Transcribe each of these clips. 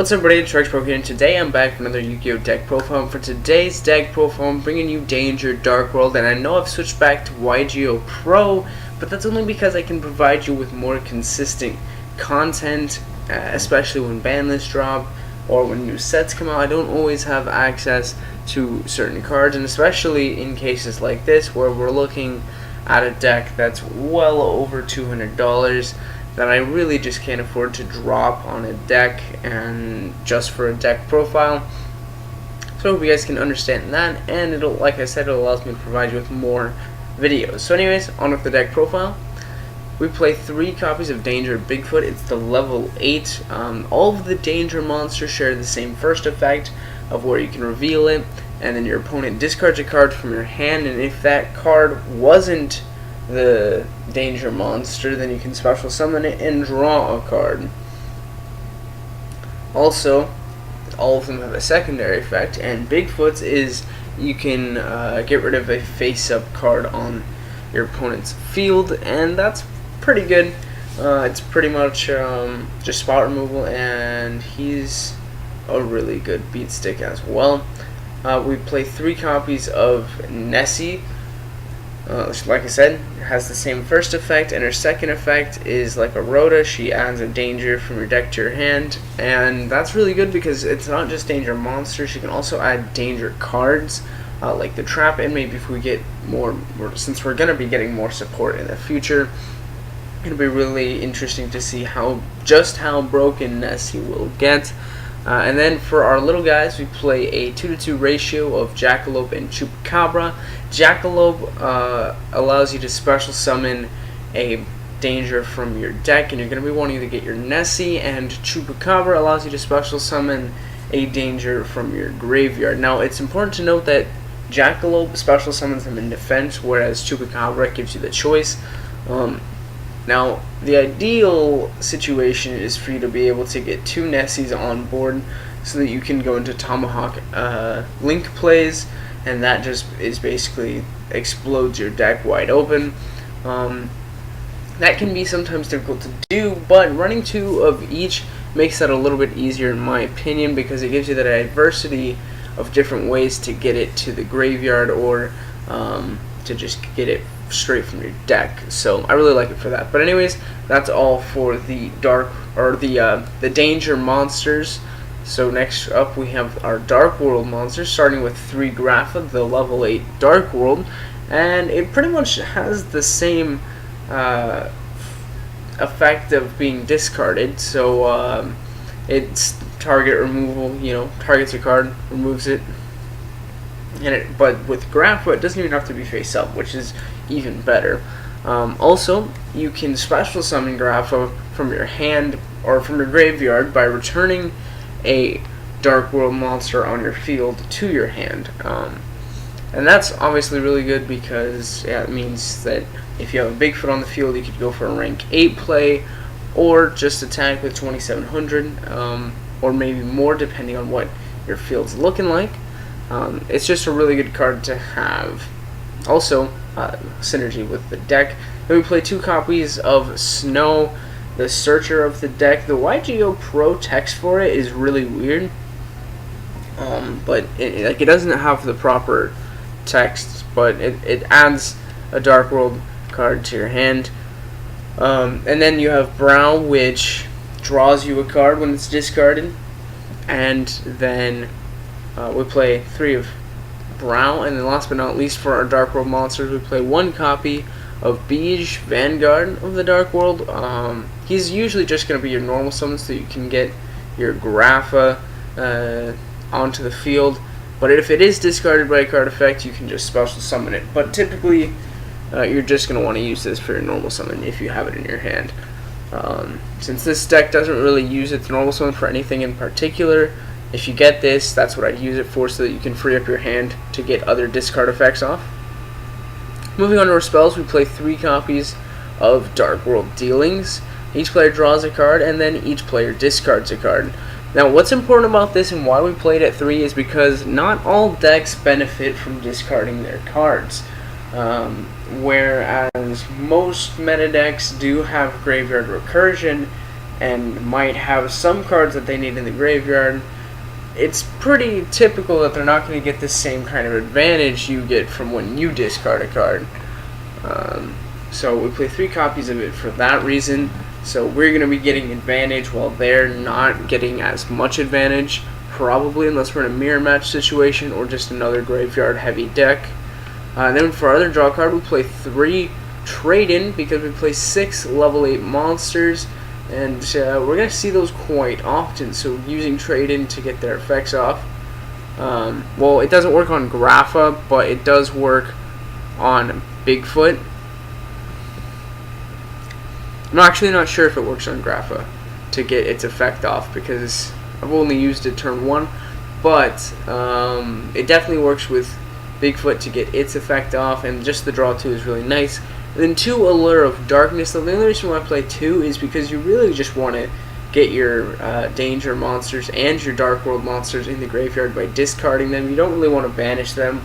What's up everybody, it's Rex here, and today I'm back with another Yu-Gi-Oh! Deck profile. For today's deck profile, I'm bringing you Danger, Dark World, and I know I've switched back to YGO Pro, but that's only because I can provide you with more consistent content, especially when Banlist drop, or when new sets come out. I don't always have access to certain cards, and especially in cases like this, where we're looking at a deck that's well over $200, that I really just can't afford to drop on a deck and just for a deck profile. So I hope you guys can understand that, and it'll, like I said, it allows me to provide you with more videos. So anyways, on with the deck profile. We play 3 copies of Danger Bigfoot. It's the level 8. All of the Danger monsters share the same first effect of where you can reveal it, and then your opponent discards a card from your hand, and if that card wasn't the Danger monster, then you can special summon it and draw a card. Also, all of them have a secondary effect, and Bigfoot's is you can get rid of a face-up card on your opponent's field, and that's pretty good. It's pretty much just spot removal, and he's a really good beat stick as well. We play 3 copies of Nessie. Like I said, has the same first effect, and her second effect is like a Rhoda. She adds a Danger from your deck to your hand, and that's really good because it's not just Danger monsters. She can also add Danger cards, like the Trap, and maybe if we get more, since we're going to be getting more support in the future, it'll be really interesting to see just how broken Nessie will get. And then for our little guys, we play a 2-to-2 ratio of Jackalope and Chupacabra. Jackalope allows you to special summon a Danger from your deck, and you're going to be wanting to get your Nessie, and Chupacabra allows you to special summon a Danger from your graveyard. Now, it's important to note that Jackalope special summons them in defense, whereas Chupacabra gives you the choice. Now, the ideal situation is for you to be able to get 2 Nessies on board so that you can go into Tomahawk link plays, and that just is basically explodes your deck wide open. That can be sometimes difficult to do, but running 2 of each makes that a little bit easier in my opinion, because it gives you the diversity of different ways to get it to the graveyard, or to just get it straight from your deck. So I really like it for that. But anyways, that's all for the the Danger monsters. So next up we have our Dark World monsters, starting with 3 Grapha, the level 8 Dark World, and it pretty much has the same effect of being discarded. So it's target removal, targets a card, removes it. But with Grapha, it doesn't even have to be face up, which is even better. Also, you can special summon Grapha from your hand or from your graveyard by returning a Dark World monster on your field to your hand. And that's obviously really good because it means that if you have a Bigfoot on the field, you could go for a rank 8 play, or just attack with 2700, or maybe more depending on what your field's looking like. It's just a really good card to have. Also, synergy with the deck. Then we play 2 copies of Snow, the Searcher of the deck. The YGO Pro text for it is really weird, but it doesn't have the proper text, but it adds a Dark World card to your hand. And then you have Brow, which draws you a card when it's discarded, and then we play 3 of Brow, and then last but not least for our Dark World monsters, we play 1 copy of Beige, Vanguard of the Dark World. He's usually just going to be your normal summon, so you can get your Grapha onto the field, but if it is discarded by a card effect, you can just special summon it. But typically, you're just going to want to use this for your normal summon if you have it in your hand. Since this deck doesn't really use its normal summon for anything in particular, if you get this, that's what I'd use it for, so that you can free up your hand to get other discard effects off. Moving on to our spells, we play 3 copies of Dark World Dealings. Each player draws a card, and then each player discards a card. Now, what's important about this and why we played at 3 is because not all decks benefit from discarding their cards. Whereas most meta decks do have graveyard recursion, and might have some cards that they need in the graveyard, it's pretty typical that they're not going to get the same kind of advantage you get from when you discard a card. So we play 3 copies of it for that reason. So we're going to be getting advantage while they're not getting as much advantage, probably, unless we're in a mirror match situation or just another graveyard heavy deck. Then for our other draw card, we play 3 trade-in because we play 6 level 8 monsters, and we're going to see those quite often, so using trade-in to get their effects off. Well, it doesn't work on Grapha, but it does work on Bigfoot. I'm actually not sure if it works on Grapha to get its effect off, because I've only used it turn 1, but it definitely works with Bigfoot to get its effect off, and just the draw 2 is really nice. And then 2, Allure of Darkness. The only reason why I play 2 is because you really just want to get your danger monsters and your Dark World monsters in the graveyard by discarding them. You don't really want to banish them.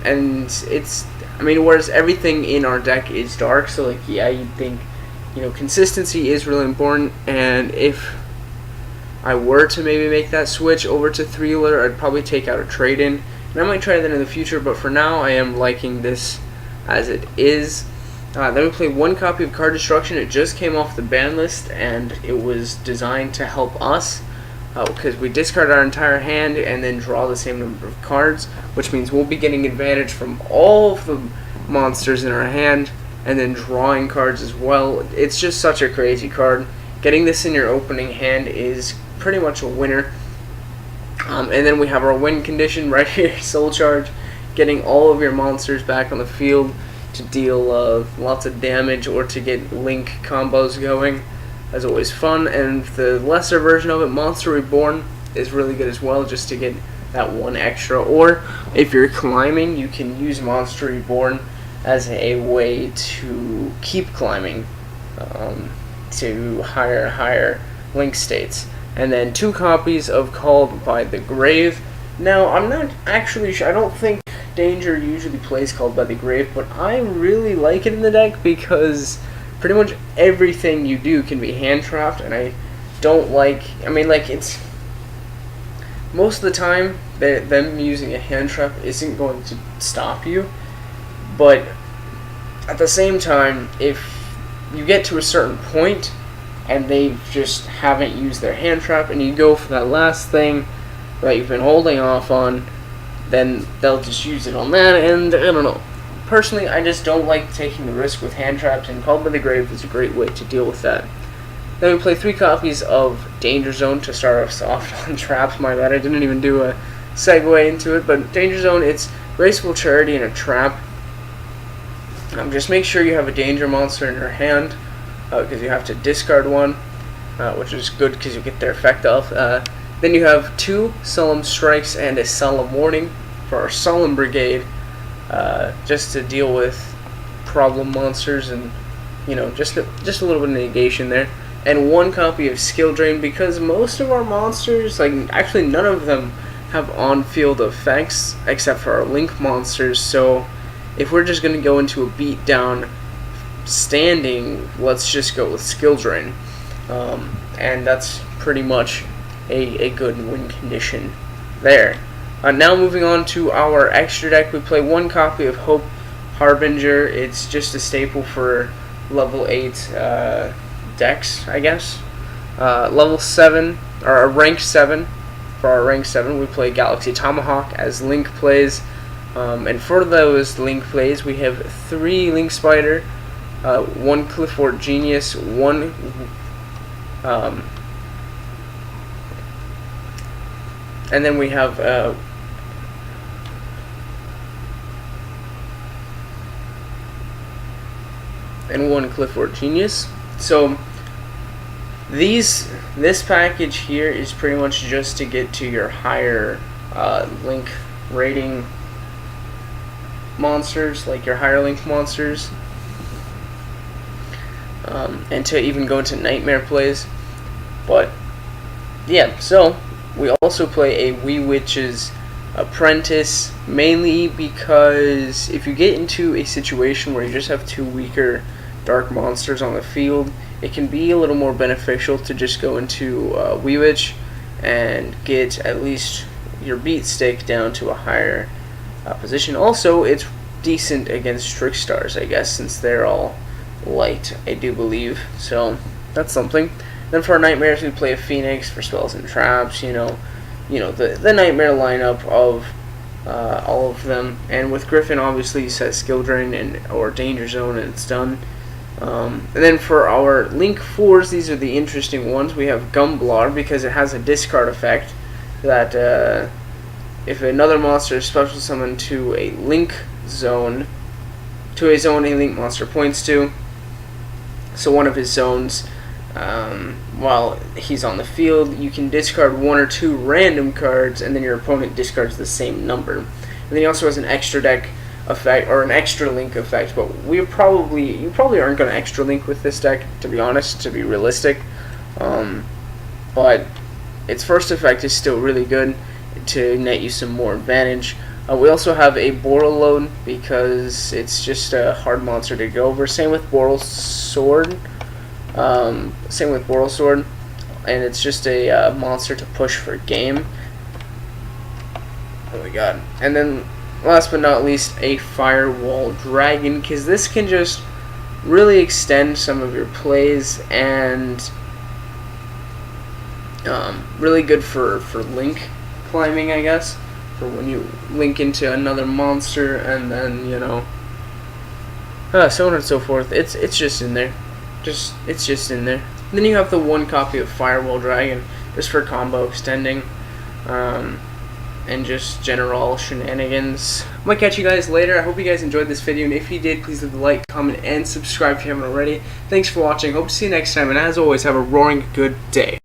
And it's, I mean, whereas everything in our deck is dark, so like, yeah, you'd think, you know, consistency is really important, and if I were to maybe make that switch over to 3 Allure, I'd probably take out a trade-in, and I might try that in the future, but for now I am liking this as it is. Then we play 1 copy of Card Destruction. It just came off the ban list, and it was designed to help us, because we discard our entire hand and then draw the same number of cards, which means we'll be getting advantage from all of the monsters in our hand and then drawing cards as well. It's just such a crazy card. Getting this in your opening hand is pretty much a winner. And then we have our win condition right here, Soul Charge, getting all of your monsters back on the field to deal lots of damage or to get link combos going. As always, fun. And the lesser version of it, Monster Reborn, is really good as well, just to get that 1 extra. Or if you're climbing, you can use Monster Reborn as a way to keep climbing to higher link states. And then 2 copies of Called by the Grave. Now, I'm not actually sure, I don't think Danger usually plays Called by the Grave, but I really like it in the deck because pretty much everything you do can be hand trapped, and I don't like, I mean, like, it's, most of the time, them using a hand trap isn't going to stop you, but at the same time, if you get to a certain point, and they just haven't used their hand trap, and you go for that last thing that you've been holding off on, then they'll just use it on that, and I don't know. Personally, I just don't like taking the risk with hand traps, and Called by the Grave is a great way to deal with that. Then we play 3 copies of Danger Zone to start us off on traps. My bad, I didn't even do a segue into it, but Danger Zone, it's Graceful Charity and a trap. Just make sure you have a danger monster in your hand, because you have to discard 1, which is good because you get their effect off. Then you have 2 Solemn Strikes and a Solemn Warning for our Solemn Brigade, just to deal with problem monsters and, you know, just a little bit of negation there. And 1 copy of Skill Drain, because most of our monsters, like, actually none of them have on-field effects except for our link monsters, so if we're just going to go into a beatdown standing, let's just go with Skill Drain. And that's pretty much a good win condition there. Now moving on to our extra deck, we play 1 copy of Hope Harbinger. It's just a staple for level 8 decks, I guess. Level 7, or rank 7. For our rank 7, we play Galaxy Tomahawk as Link plays. And for those Link plays, we have 3 Link Spider, 1 Clifford Genius, 1 and then we have and 1 Clifford Genius. So this package here is pretty much just to get to your higher link rating monsters, like your higher link monsters, and to even go into nightmare plays. But yeah, so we also play a Wee Witch's Apprentice, mainly because if you get into a situation where you just have 2 weaker dark monsters on the field, it can be a little more beneficial to just go into Weewitch and get at least your beat stick down to a higher position. Also, it's decent against Trickstars, I guess, since they're all light, I do believe. So that's something. Then for our Nightmares, we play a Phoenix for spells and traps. You know the Nightmare lineup of all of them. And with Griffin, obviously, you set Skill Drain or Danger Zone, and it's done. And then for our Link 4s, these are the interesting ones. We have Gumblar, because it has a discard effect that if another monster is special summoned to a Link zone, to a zone a Link monster points to, so one of his zones, while he's on the field, you can discard 1 or 2 random cards, and then your opponent discards the same number. And then he also has an extra deck effect, or an extra link effect, but you probably aren't going to extra link with this deck, to be honest, to be realistic. But its first effect is still really good to net you some more advantage. We also have a Boar load, because it's just a hard monster to go over. Same with Boar Sword. And it's just a monster to push for game. Oh my god. And then last but not least, a Firewall Dragon, because this can just really extend some of your plays, and really good for link climbing, I guess, for when you link into another monster, and then so on and so forth. It's just in there. It's just in there. And then you have the 1 copy of Firewall Dragon, just for combo extending, and just general shenanigans. I'm gonna catch you guys later. I hope you guys enjoyed this video, and if you did, please leave a like, comment, and subscribe if you haven't already. Thanks for watching. Hope to see you next time, and as always, have a roaring good day.